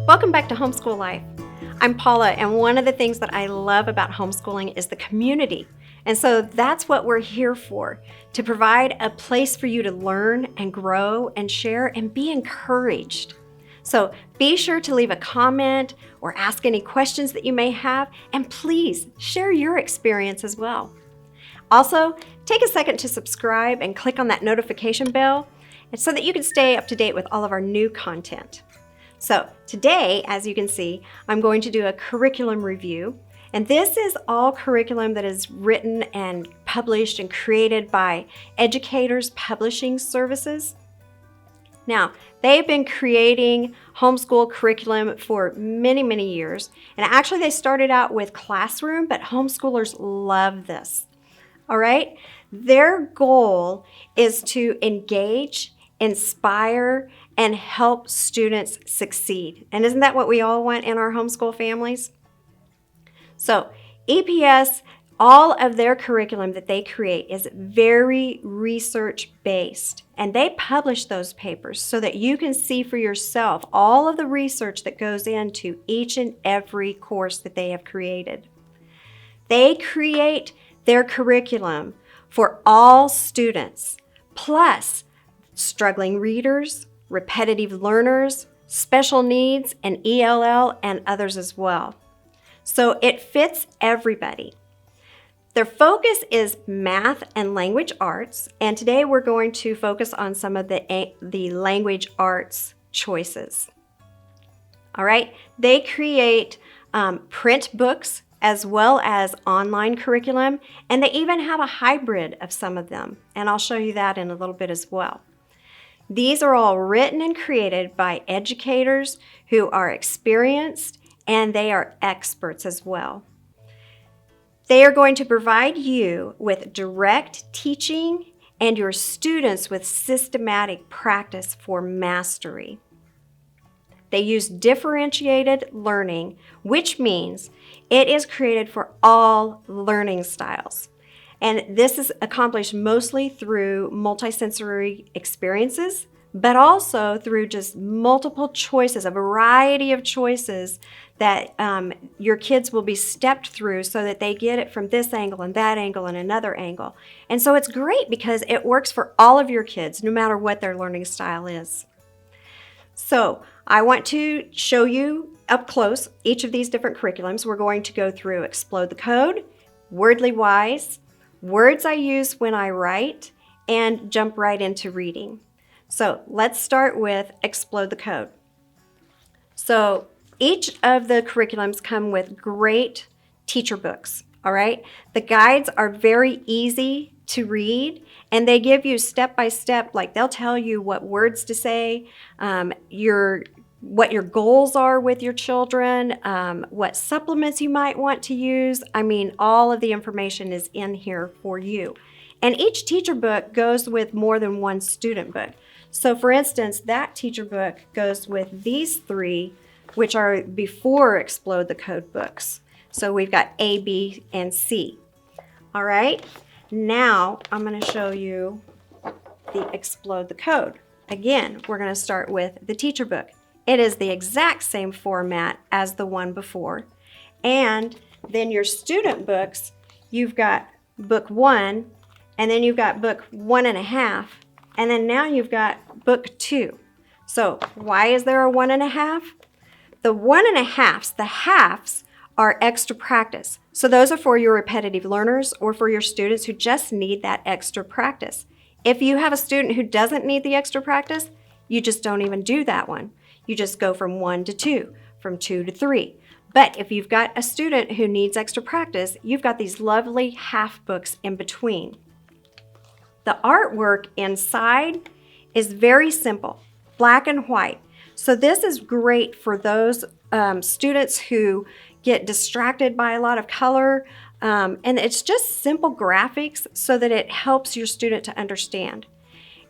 Welcome back to Homeschool Life. I'm Paula, and one of the things that I love about homeschooling is the community. And so that's what we're here for, to provide a place for you to learn and grow and share and be encouraged. So be sure to leave a comment or ask any questions that you may have, and please share your experience as well. Also, take a second to subscribe and click on that notification bell so that you can stay up to date with all of our new content. So today, as you can see, I'm going to do a curriculum review, and this is all curriculum that is written and published and created by Educators Publishing Services. Now, they've been creating homeschool curriculum for many, many years, and actually they started out with classroom, but homeschoolers love this. All right? Their goal is to engage, inspire, and help students succeed. And isn't that what we all want in our homeschool families? So EPS, all of their curriculum that they create is very research-based. And they publish those papers so that you can see for yourself all of the research that goes into each and every course that they have created. They create their curriculum for all students, plus struggling readers, repetitive learners, special needs, and ELL, and others as well. So it fits everybody. Their focus is math and language arts, and today we're going to focus on some of the language arts choices. All right, they create print books as well as online curriculum, and they even have a hybrid of some of them, and I'll show you that in a little bit as well. These are all written and created by educators who are experienced, and they are experts as well. They are going to provide you with direct teaching and your students with systematic practice for mastery. They use differentiated learning, which means it is created for all learning styles. And this is accomplished mostly through multisensory experiences, but also through just multiple choices, a variety of choices that your kids will be stepped through so that they get it from this angle and that angle and another angle. And so it's great because it works for all of your kids, no matter what their learning style is. So I want to show you up close each of these different curriculums. We're going to go through Explode the Code, Wordly Wise, Words I Use When I Write, and jump right into reading. So let's start with Explode the Code. So each of the curriculums come with great teacher books, all right? The guides are very easy to read, and they give you step-by-step, like they'll tell you what words to say, what your goals are with your children, what supplements you might want to use. I mean, all of the information is in here for you. And each teacher book goes with more than one student book. So for instance, that teacher book goes with these three, which are before Explode the Code books. So we've got A, B, and C. All right, now I'm going to show you the Explode the Code. Again, we're going to start with the teacher book. It is the exact same format as the one before. And then your student books, you've got book 1, and then you've got book 1.5, and then now you've got book 2. So why is there a 1.5? The 1.5s, the halves, are extra practice. So those are for your repetitive learners or for your students who just need that extra practice. If you have a student who doesn't need the extra practice, you just don't even do that one. You just go from 1 to 2, from 2 to 3. But if you've got a student who needs extra practice, you've got these lovely half books in between. The artwork inside is very simple, black and white. So this is great for those students who get distracted by a lot of color, and it's just simple graphics so that it helps your student to understand.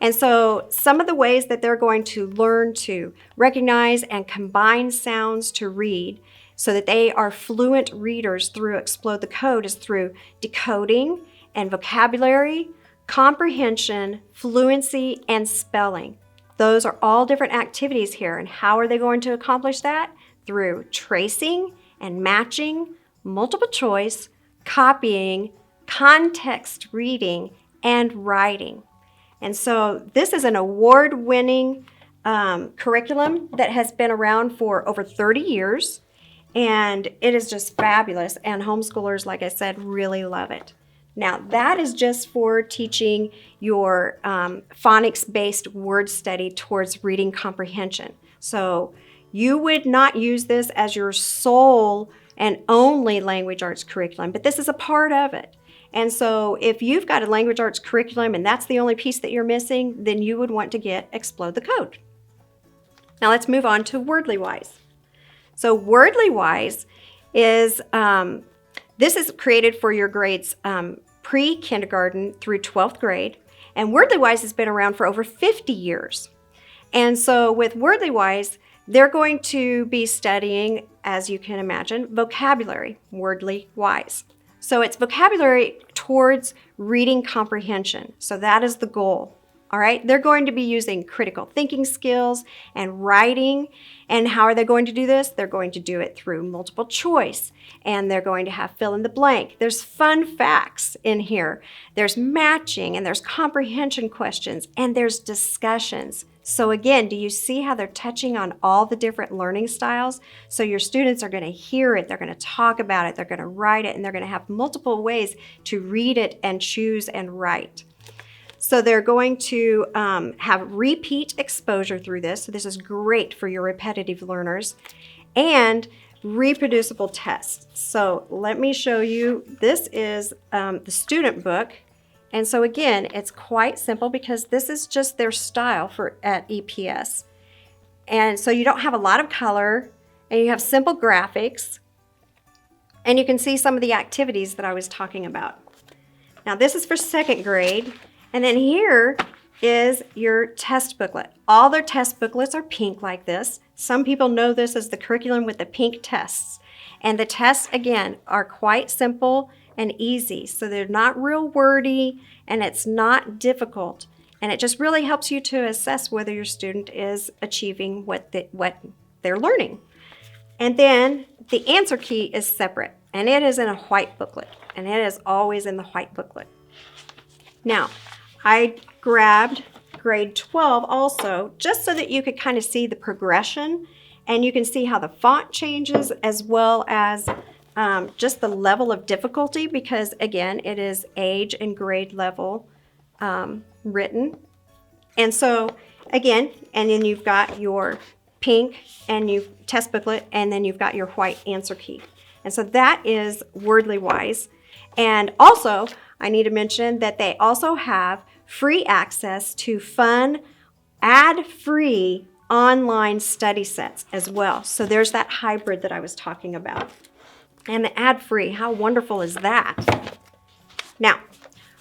And so some of the ways that they're going to learn to recognize and combine sounds to read so that they are fluent readers through Explode the Code is through decoding and vocabulary, comprehension, fluency, and spelling. Those are all different activities here. And how are they going to accomplish that? Through tracing and matching, multiple choice, copying, context reading, and writing. And so this is an award-winning curriculum that has been around for over 30 years. And it is just fabulous. And homeschoolers, like I said, really love it. Now, that is just for teaching your phonics-based word study towards reading comprehension. So you would not use this as your sole and only language arts curriculum, but this is a part of it. And so if you've got a language arts curriculum and that's the only piece that you're missing, then you would want to get Explode the Code. Now let's move on to Wordly Wise. So Wordly Wise is, this is created for your grades pre-kindergarten through 12th grade. And Wordly Wise has been around for over 50 years. And so with Wordly Wise, they're going to be studying, as you can imagine, vocabulary, Wordly Wise. So it's vocabulary towards reading comprehension. So that is the goal. All right, they're going to be using critical thinking skills and writing. And how are they going to do this? They're going to do it through multiple choice, and they're going to have fill in the blank. There's fun facts in here. There's matching, and there's comprehension questions, and there's discussions. So again, do you see how they're touching on all the different learning styles? So your students are going to hear it, they're going to talk about it, they're going to write it, and they're going to have multiple ways to read it and choose and write. So they're going to have repeat exposure through this. So this is great for your repetitive learners. And reproducible tests. So let me show you. This is the student book. And so again, it's quite simple because this is just their style at EPS. And so you don't have a lot of color, and you have simple graphics. And you can see some of the activities that I was talking about. Now this is for 2nd grade. And then here is your test booklet. All their test booklets are pink like this. Some people know this as the curriculum with the pink tests. And the tests, again, are quite simple and easy. So they're not real wordy, and it's not difficult. And it just really helps you to assess whether your student is achieving what they're learning. And then the answer key is separate, and it is in a white booklet. And it is always in the white booklet. Now, I grabbed grade 12 also, just so that you could kind of see the progression, and you can see how the font changes, as well as just the level of difficulty, because again, it is age and grade level written. And so again, and then you've got your pink and test booklet, and then you've got your white answer key. And so that is Wordly Wise. And also, I need to mention that they also have free access to fun, ad-free online study sets as well. So there's that hybrid that I was talking about. And the ad-free, how wonderful is that? Now,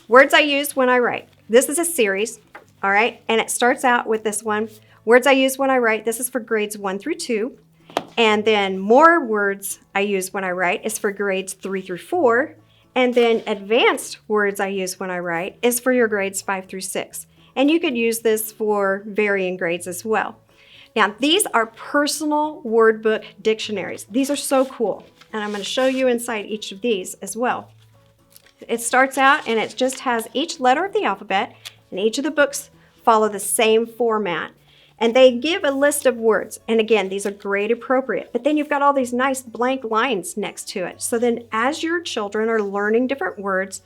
words I use when I write. This is a series, all right? And it starts out with this one, words I use when I write. This is for grades 1 through 2. And then more words I use when I write is for grades 3 through 4. And then advanced words I use when I write is for your grades 5 through 6. And you could use this for varying grades as well. Now, these are personal word book dictionaries. These are so cool. And I'm going to show you inside each of these as well. It starts out and it just has each letter of the alphabet, and each of the books follow the same format. And they give a list of words. And again, these are grade appropriate. But then you've got all these nice blank lines next to it. So then as your children are learning different words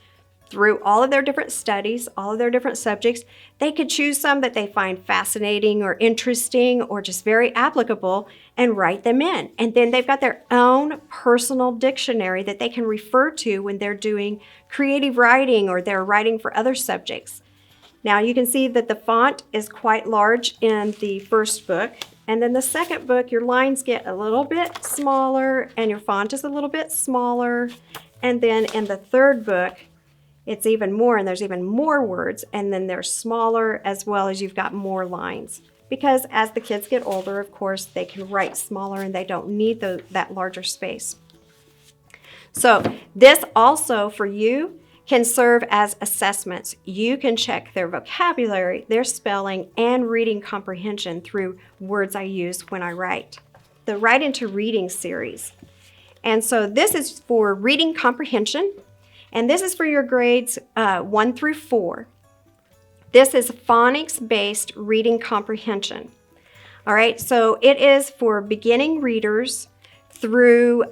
through all of their different studies, all of their different subjects, they could choose some that they find fascinating or interesting or just very applicable and write them in. And then they've got their own personal dictionary that they can refer to when they're doing creative writing or they're writing for other subjects. Now you can see that the font is quite large in the first book, and then the second book your lines get a little bit smaller and your font is a little bit smaller, and then in the third book it's even more, and there's even more words, and then they're smaller, as well as you've got more lines. Because as the kids get older, of course, they can write smaller and they don't need that larger space. So this also for you can serve as assessments. You can check their vocabulary, their spelling, and reading comprehension through words I use when I write. The Write Into Reading series. And so this is for reading comprehension, and this is for your grades 1 through 4. This is phonics-based reading comprehension. All right, so it is for beginning readers through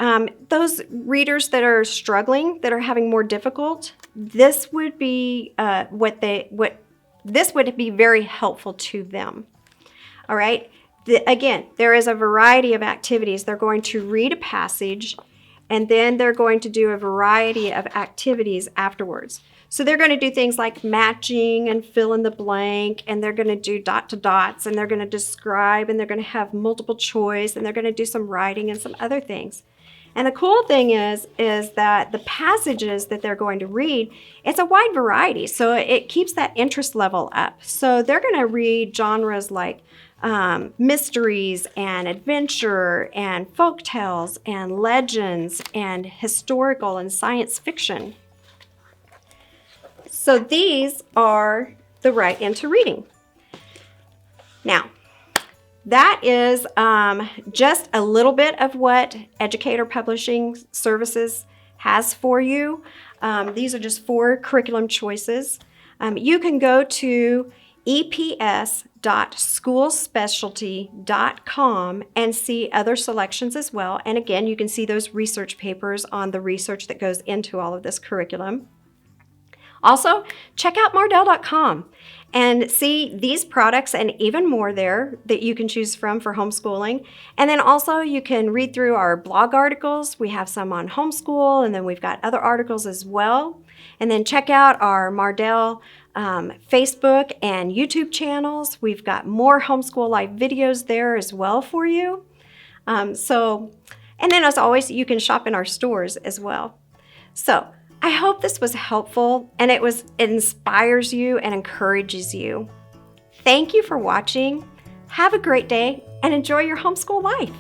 those readers that are struggling, that are having more difficult. This would be this would be very helpful to them. All right. Again, there is a variety of activities. They're going to read a passage, and then they're going to do a variety of activities afterwards. So they're going to do things like matching and fill in the blank, and they're going to do dot to dots, and they're going to describe, and they're going to have multiple choice, and they're going to do some writing and some other things. And the cool thing is that the passages that they're going to read, it's a wide variety, so it keeps that interest level up. So they're going to read genres like mysteries and adventure and folk tales and legends and historical and science fiction. So these are the Write Into Reading. Now, that is just a little bit of what Educator Publishing Services has for you. These are just 4 curriculum choices. You can go to eps.schoolspecialty.com and see other selections as well. And again, you can see those research papers on the research that goes into all of this curriculum. Also, check out Mardel.com and see these products and even more there that you can choose from for homeschooling. And then also you can read through our blog articles. We have some on homeschool, and then we've got other articles as well. And then check out our Mardel Facebook and YouTube channels. We've got more Homeschool Live videos there as well for you. And then as always, you can shop in our stores as well. So I hope this was helpful and it inspires you and encourages you. Thank you for watching. Have a great day and enjoy your homeschool life.